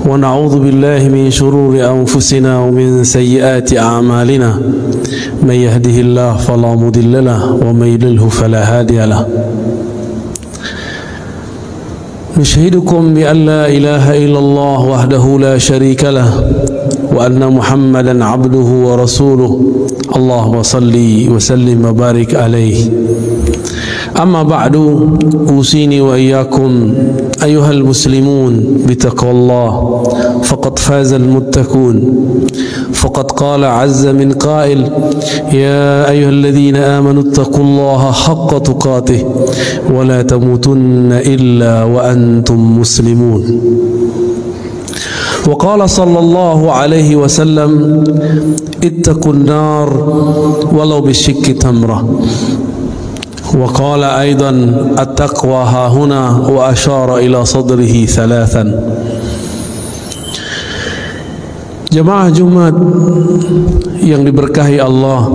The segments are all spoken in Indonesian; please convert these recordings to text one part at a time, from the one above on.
ونعوذ بالله من شرور أنفسنا ومن سيئات أعمالنا من يهده الله فلا مضل له ومن يضلل فلا هادي له نشهدكم بأن لا إله إلا الله وحده لا شريك له وأن محمدا عبده ورسوله اللهم صل وسلم وبارك عليه أما بعد أوصيني وإياكم أيها المسلمون بتقوى الله فقد فاز المتقون فقد قال عز من قائل يا أيها الذين آمنوا اتقوا الله حق تقاته ولا تموتن إلا وأنتم مسلمون وقال صلى الله عليه وسلم اتقوا النار ولو بشق تمرة وقال أيضا التقوى ها هنا وأشار إلى صدره ثلاثا. Jemaah Jumat yang diberkahi Allah,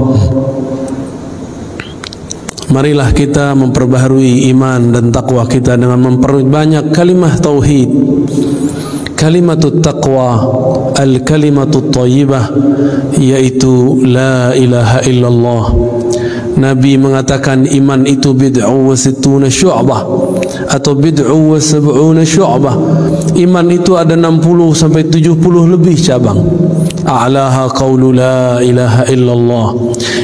marilah kita memperbaharui iman dan takwa kita dengan memperbanyak kalimah tauhid, kalimatut taqwa, al-kalimatut thayyibah, yaitu la ilaha illallah. Nabi mengatakan iman itu bid'u wa sittuna syu'bah atau bid'u wa sab'una syu'bah. Iman itu ada 60 sampai 70 lebih cabang. A'laha qawlu la ilaha illallah.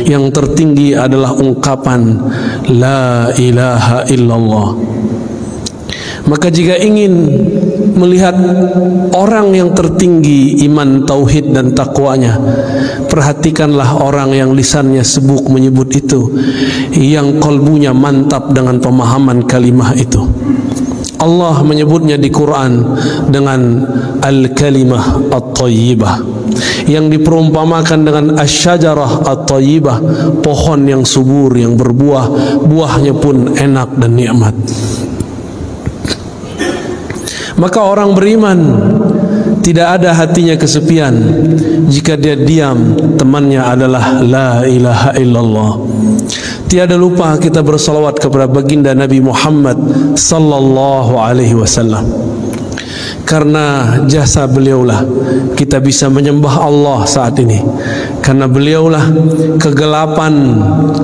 Yang tertinggi adalah ungkapan la ilaha illallah. Maka jika ingin melihat orang yang tertinggi iman, tauhid dan takwanya, perhatikanlah orang yang lisannya sibuk menyebut itu, yang kalbunya mantap dengan pemahaman kalimah itu. Allah menyebutnya di Quran dengan al-kalimah at-thayyibah, yang diperumpamakan dengan asy-syajarah at-thayyibah, pohon yang subur yang berbuah, buahnya pun enak dan nikmat. Maka orang beriman tidak ada hatinya kesepian jika dia diam temannya adalah la ilaha illallah. Tiada lupa kita bersalawat kepada baginda Nabi Muhammad sallallahu alaihi wasallam. Karena jasa beliaulah kita bisa menyembah Allah saat ini. Karena beliaulah kegelapan,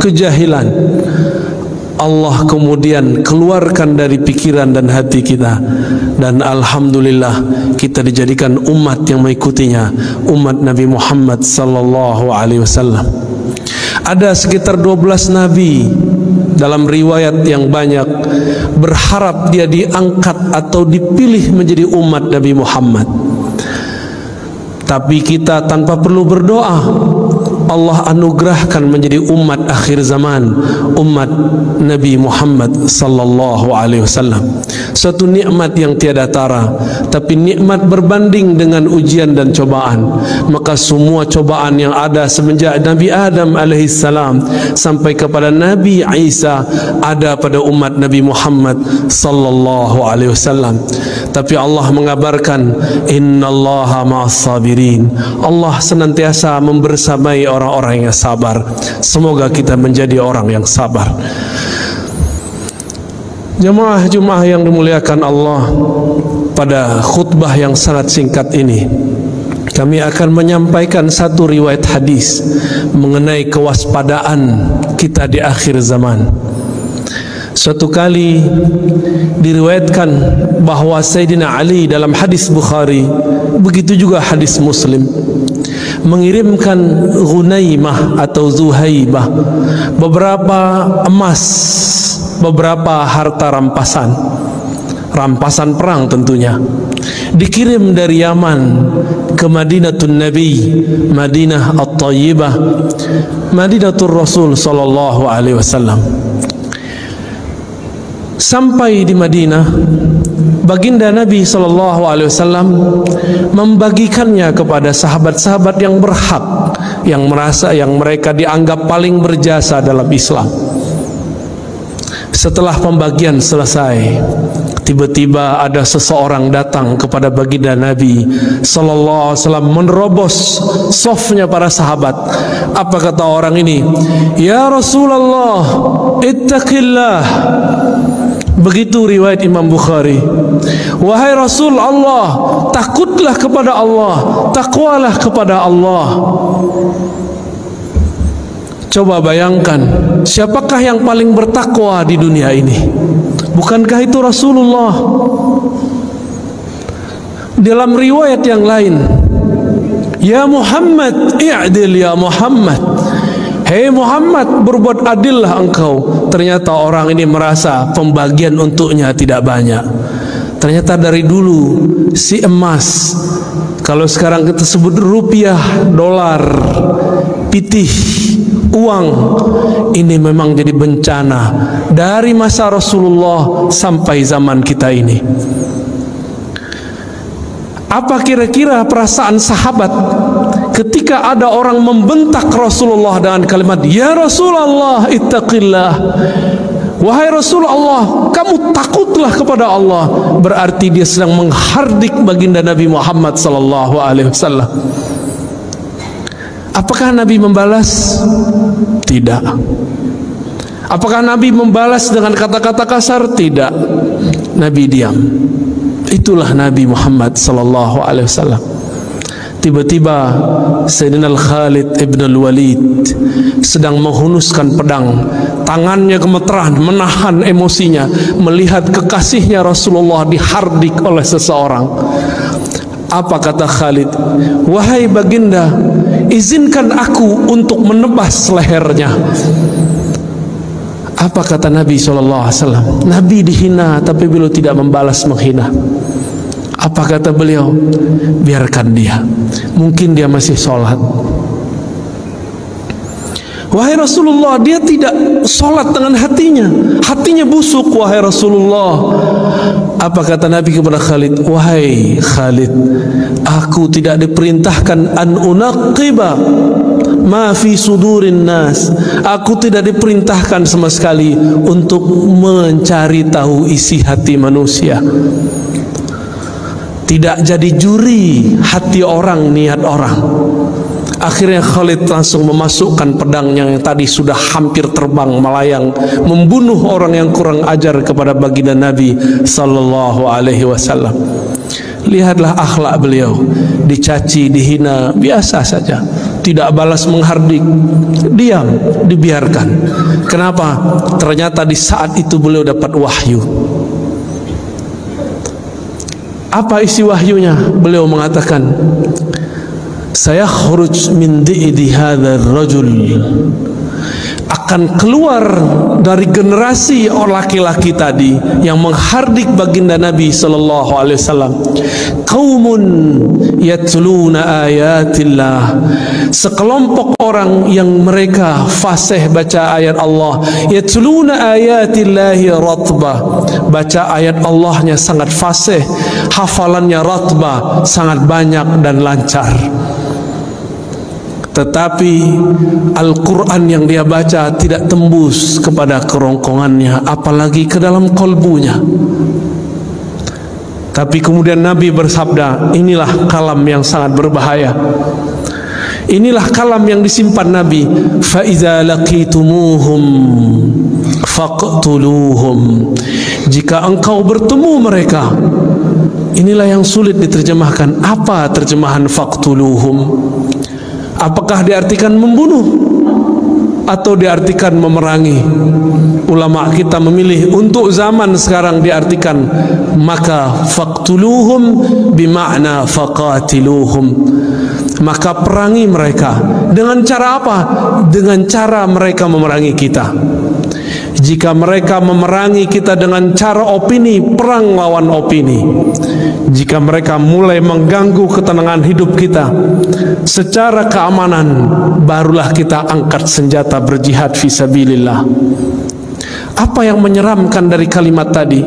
kejahilan Allah kemudian keluarkan dari pikiran dan hati kita, dan alhamdulillah kita dijadikan umat yang mengikutinya, umat Nabi Muhammad sallallahu alaihi wasallam. Ada sekitar 12 nabi dalam riwayat yang banyak berharap dia diangkat atau dipilih menjadi umat Nabi Muhammad. Tapi kita tanpa perlu berdoa, Allah anugerahkan menjadi umat akhir zaman, umat Nabi Muhammad sallallahu alaihi wasallam. Suatu nikmat yang tiada tara, tapi nikmat berbanding dengan ujian dan cobaan. Maka semua cobaan yang ada semenjak Nabi Adam alaihissalam sampai kepada Nabi Isa ada pada umat Nabi Muhammad sallallahu alaihi wasallam. Tapi Allah mengabarkan innallaha ma'as sabirin. Allah senantiasa membersamai orang-orang yang sabar. Semoga kita menjadi orang yang sabar. Jemaah Jumat yang dimuliakan Allah, pada khutbah yang sangat singkat ini kami akan menyampaikan satu riwayat hadis mengenai kewaspadaan kita di akhir zaman. Suatu kali diriwayatkan bahwa Sayyidina Ali dalam hadis Bukhari, begitu juga hadis Muslim, mengirimkan Ghunaimah atau Zuhaibah beberapa emas, beberapa harta rampasan, rampasan perang tentunya, dikirim dari Yaman ke Madinatul Nabi, Madinah At-Thayyibah, Madinatul Rasul sallallahu alaihi wasallam. Sampai di Madinah, baginda Nabi sallallahu alaihi wasallam membagikannya kepada sahabat-sahabat yang berhak, yang merasa yang mereka dianggap paling berjasa dalam Islam. Setelah pembagian selesai, tiba-tiba ada seseorang datang kepada baginda Nabi sallallahu alaihi wasallam, menerobos safnya para sahabat. Apa kata orang ini? Ya Rasulullah, ittaqillah. Begitu riwayat Imam Bukhari. Wahai Rasul Allah, takutlah kepada Allah, takwalah kepada Allah. Coba bayangkan, siapakah yang paling bertakwa di dunia ini? Bukankah itu Rasulullah? Dalam riwayat yang lain, ya Muhammad, i'dil ya Muhammad. Hei Muhammad, berbuat adillah engkau. Ternyata orang ini merasa pembagian untuknya tidak banyak. Ternyata dari dulu si emas, kalau sekarang kita sebut rupiah, dolar, pitih, uang, ini memang jadi bencana dari masa Rasulullah sampai zaman kita ini. Apa kira-kira perasaan sahabat ketika ada orang membentak Rasulullah dengan kalimat, ya Rasulullah ittaqillah, wahai Rasulullah kamu takutlah kepada Allah? Berarti dia sedang menghardik baginda Nabi Muhammad sallallahu alaihi wasallam. Apakah Nabi membalas? Tidak. Apakah Nabi membalas dengan kata-kata kasar? Tidak. Nabi diam. Itulah Nabi Muhammad sallallahu alaihi wasallam. Tiba-tiba Sayyidina Khalid ibn al-Walid sedang menghunuskan pedang, tangannya gemeteran menahan emosinya melihat kekasihnya Rasulullah dihardik oleh seseorang. Apa kata Khalid? Wahai baginda, izinkan aku untuk menebas lehernya. Apa kata Nabi SAW? Nabi dihina tapi beliau tidak membalas menghina. Apa kata beliau? Biarkan dia, mungkin dia masih sholat. Wahai Rasulullah, dia tidak sholat dengan hatinya, hatinya busuk wahai Rasulullah. Apa kata Nabi kepada Khalid? Wahai Khalid, aku tidak diperintahkan an unaqiba ma fi sudurin nas. Aku tidak diperintahkan sama sekali untuk mencari tahu isi hati manusia. Tidak jadi juri hati orang, niat orang. Akhirnya Khalid langsung memasukkan pedangnya yang tadi sudah hampir terbang melayang, membunuh orang yang kurang ajar kepada baginda Nabi sallallahu alaihi wasallam. Lihatlah akhlak beliau, dicaci, dihina, biasa saja, tidak balas menghardik, diam, dibiarkan. Kenapa? Ternyata di saat itu beliau dapat wahyu. Apa isi wahyunya? Beliau mengatakan, saya khuruj min di'di hadzal rajul, akan keluar dari generasi orang laki-laki tadi yang menghardik baginda Nabi sallallahu alaihi wasallam, qaumun yatluna ayatillah, sekelompok orang yang mereka fasih baca ayat Allah, yatluna ayatillahi ratbah, baca ayat Allahnya sangat fasih, hafalannya ratbah, sangat banyak dan lancar. Tetapi Al-Quran yang dia baca tidak tembus kepada kerongkongannya, apalagi ke dalam kolbunya. Tapi kemudian Nabi bersabda, inilah kalam yang sangat berbahaya. Inilah kalam yang disimpan Nabi. فَإِذَا لَقِيتُمُوهُمْ فَقْتُلُوهُمْ, jika engkau bertemu mereka. Inilah yang sulit diterjemahkan. Apa terjemahan faqtuluhum? Apakah diartikan membunuh atau diartikan memerangi? Ulama kita memilih untuk zaman sekarang diartikan, maka faqtuluhum bimakna faqatiluhum, maka perangi mereka. Dengan cara apa? Dengan cara mereka memerangi kita. Jika mereka memerangi kita dengan cara opini, perang lawan opini. Jika mereka mulai mengganggu ketenangan hidup kita secara keamanan, barulah kita angkat senjata berjihad fisabilillah. Apa yang menyeramkan dari kalimat tadi?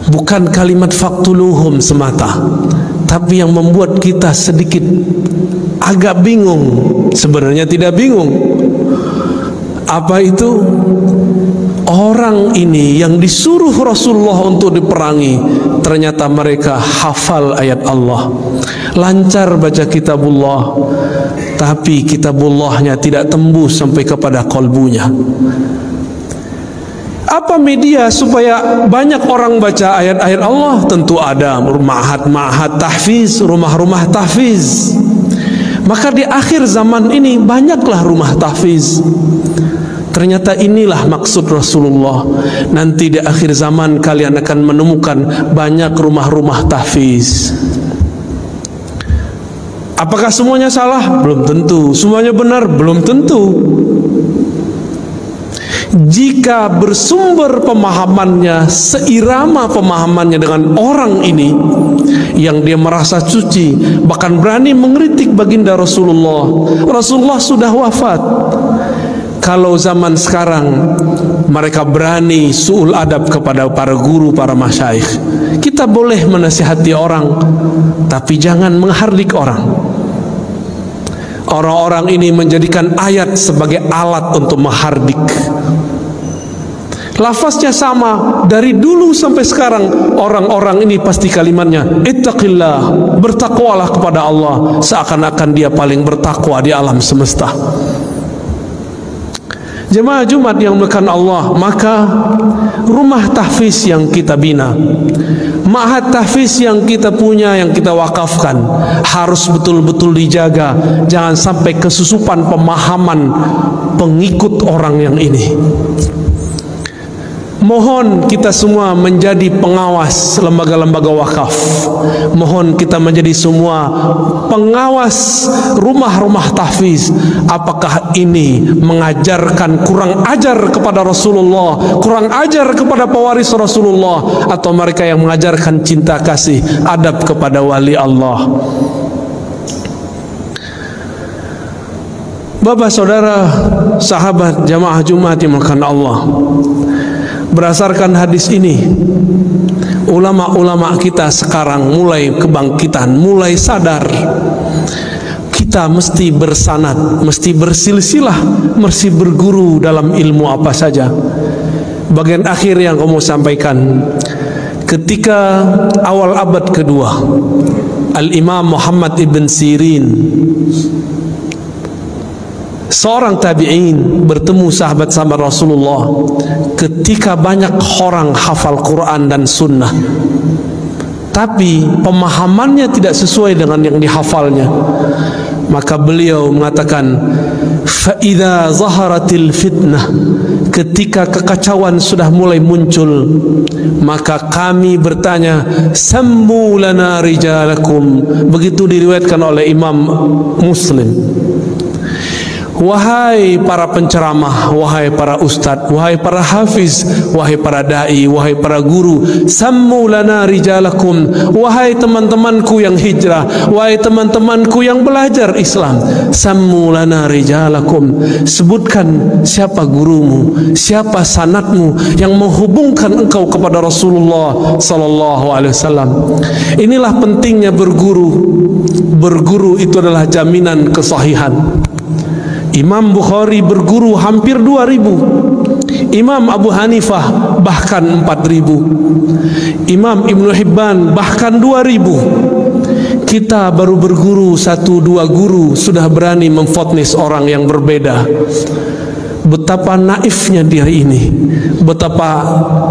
Bukan kalimat faqtuluhum semata, tapi yang membuat kita sedikit agak bingung. Sebenarnya tidak bingung. Apa itu? Orang ini yang disuruh Rasulullah untuk diperangi, ternyata mereka hafal ayat Allah, lancar baca kitabullah, tapi kitabullahnya tidak tembus sampai kepada kolbunya. Apa media supaya banyak orang baca ayat-ayat Allah? Tentu ada ma'had tahfiz, rumah-rumah tahfiz. Maka di akhir zaman ini banyaklah rumah tahfiz. Ternyata inilah maksud Rasulullah. Nanti di akhir zaman kalian akan menemukan banyak rumah-rumah tahfiz. Apakah semuanya salah? Belum tentu. Semuanya benar? Belum tentu. Jika bersumber pemahamannya seirama pemahamannya dengan orang ini yang dia merasa suci, bahkan berani mengkritik baginda Rasulullah. Rasulullah sudah wafat. Kalau zaman sekarang mereka berani su'ul adab kepada para guru, para masyayikh, kita boleh menasihati orang, tapi jangan menghardik orang. Orang-orang ini menjadikan ayat sebagai alat untuk menghardik. Lafaznya sama dari dulu sampai sekarang. Orang-orang ini pasti kalimatnya ittaqillah, bertakwalah kepada Allah, seakan-akan dia paling bertakwa di alam semesta. Jemaah Jumat yang dimuliakan Allah, maka rumah tahfiz yang kita bina, ma'had tahfiz yang kita punya, yang kita wakafkan, harus betul-betul dijaga. Jangan sampai kesusupan pemahaman pengikut orang yang ini. Mohon kita semua menjadi pengawas lembaga-lembaga wakaf. Mohon kita menjadi semua pengawas rumah-rumah tahfiz. Apakah ini mengajarkan kurang ajar kepada Rasulullah, kurang ajar kepada pewaris Rasulullah, atau mereka yang mengajarkan cinta kasih, adab kepada wali Allah? Bapak, saudara, sahabat jamaah Jumat yang dimuliakan Allah, berdasarkan hadis ini, ulama-ulama kita sekarang mulai kebangkitan, mulai sadar. Kita mesti bersanad, mesti bersilsilah, mesti berguru dalam ilmu apa saja. Bagian akhir yang kamu sampaikan, ketika awal abad kedua, Al-Imam Muhammad ibn Sirin, seorang tabi'in, bertemu sahabat-sahabat Rasulullah ketika banyak orang hafal Quran dan sunnah, tapi pemahamannya tidak sesuai dengan yang dihafalnya. Maka beliau mengatakan, فَإِذَا ظَهَرَتِ الْفِتْنَةِ, ketika kekacauan sudah mulai muncul, maka kami bertanya, سَمُّوا لَنَا رِجَالَكُمْ. Begitu diriwayatkan oleh Imam Muslim. Wahai para penceramah, wahai para ustadz, wahai para hafiz, wahai para da'i, wahai para guru, sammu lana rijalakum, wahai teman-temanku yang hijrah, wahai teman-temanku yang belajar Islam, sammu lana rijalakum, sebutkan siapa gurumu, siapa sanadmu yang menghubungkan engkau kepada Rasulullah sallallahu alaihi wasallam. Inilah pentingnya berguru. Berguru itu adalah jaminan kesahihan. Imam Bukhari berguru hampir 2000, Imam Abu Hanifah bahkan 4000, Imam Ibnu Hibban bahkan 2000. Kita baru berguru 1-2 guru sudah berani memfotnis orang yang berbeda. Betapa naifnya diri ini, betapa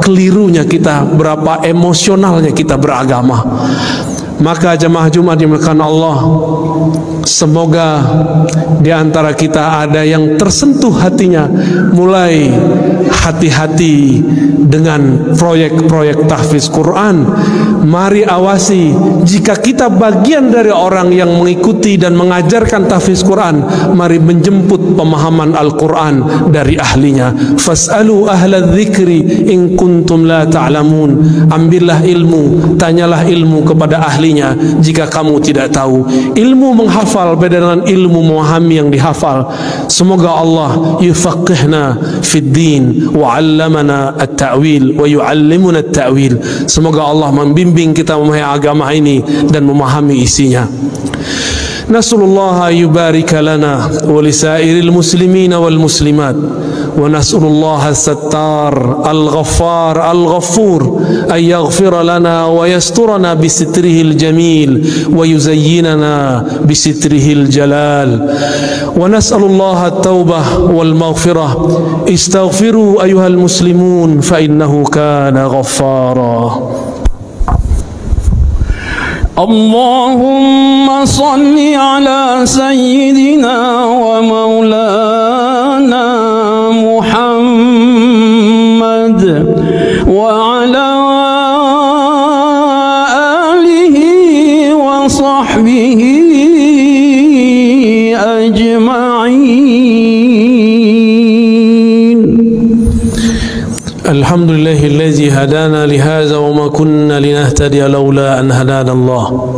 kelirunya kita, berapa emosionalnya kita beragama. Maka jemaah Jumat dimuliakan Allah, semoga di antara kita ada yang tersentuh hatinya, mulai hati-hati dengan proyek-proyek tahfiz Quran. Mari awasi, jika kita bagian dari orang yang mengikuti dan mengajarkan tahfiz Quran, mari menjemput pemahaman Al-Quran dari ahlinya. Fas'alu ahla dzikri in kuntum la ta'lamun. Ambillah ilmu, tanyalah ilmu kepada ahlinya jika kamu tidak tahu. Ilmu menghafal beda dengan ilmu memahami yang dihafal. Semoga Allah yufaqihna fid din wa 'allamana at-ta'wil wa yu'allimuna at-ta'wil. Semoga Allah membimbing kita memahami agama ini dan memahami isinya. Nasallallahu yubarika lana wa lisairil muslimina wal muslimat ونسأل الله الستار الغفار الغفور أن يغفر لنا ويسترنا بستره الجميل ويزيننا بستره الجلال، ونسأل الله التوبة والمغفرة. استغفروا أيها المسلمون فإنه كان غفارا. اللهم صل على سيدنا ومولانا محمد وعلى آله وصحبه أجمعين. الحمد لله الذي هدانا لهذا وما كنا لنهتدي لولا أن هدانا الله.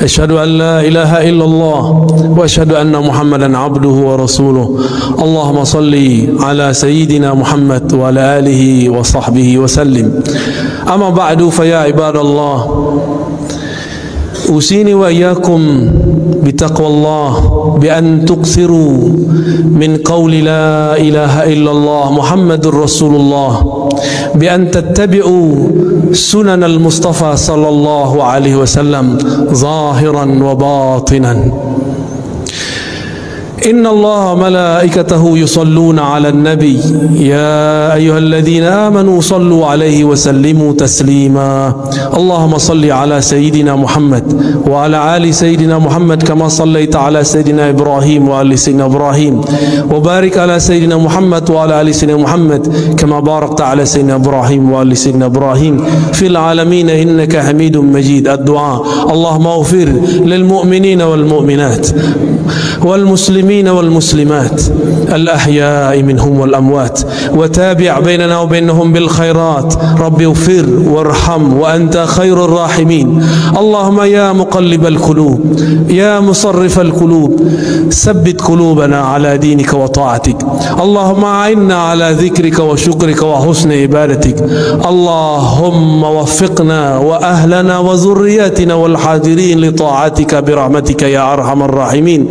أشهد أن لا إله إلا الله وأشهد أن محمدا عبده ورسوله. اللهم صل على سيدنا محمد وعلى آله وصحبه وسلم. أما بعد فيا عباد الله، أوصيني وإياكم بتقوى الله، بأن تكثروا من قول لا إله إلا الله محمد رسول الله، بأن تتبعوا سنن المصطفى صلى الله عليه وسلم ظاهرا وباطنا. إن الله ملائكته يصلون على النبي يا أيها الذين آمنوا صلوا عليه وسلموا تسليما. اللهم صل على سيدنا محمد وعلى آل سيدنا محمد كما صليت على سيدنا إبراهيم وآل سيدنا إبراهيم، وبارك على سيدنا محمد وعلى آل سيدنا محمد كما باركت على سيدنا إبراهيم وآل سيدنا إبراهيم في العالمين إنك حميد مجيد. الدعاء: اللهم اغفر للمؤمنين والمؤمنات والمسلمين والمسلمات الأحياء منهم والأموات، وتابع بيننا وبينهم بالخيرات. رب اغفر وارحم وأنت خير الراحمين. اللهم يا مقلب القلوب يا مصرف القلوب ثبت قلوبنا على دينك وطاعتك. اللهم أعنا على ذكرك وشكرك وحسن عبادتك. اللهم وفقنا وأهلنا وذرياتنا والحاضرين لطاعتك برحمتك يا أرحم الراحمين.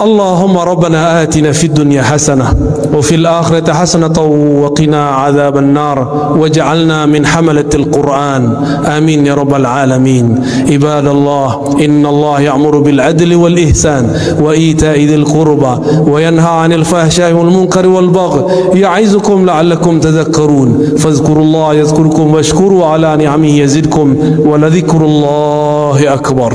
اللهم ربنا آتنا في الدنيا حسنة وفي الآخرة حسنة وقنا عذاب النار، واجعلنا من حملة القرآن. آمين يا رب العالمين. عباد الله، إن الله يأمر بالعدل والإحسان وإيتاء ذي القربى وينهى عن الفحشاء والمنكر والبغي يعظكم لعلكم تذكرون. فاذكروا الله يذكركم واشكروا على نعمه يزدكم ولذكر الله أكبر.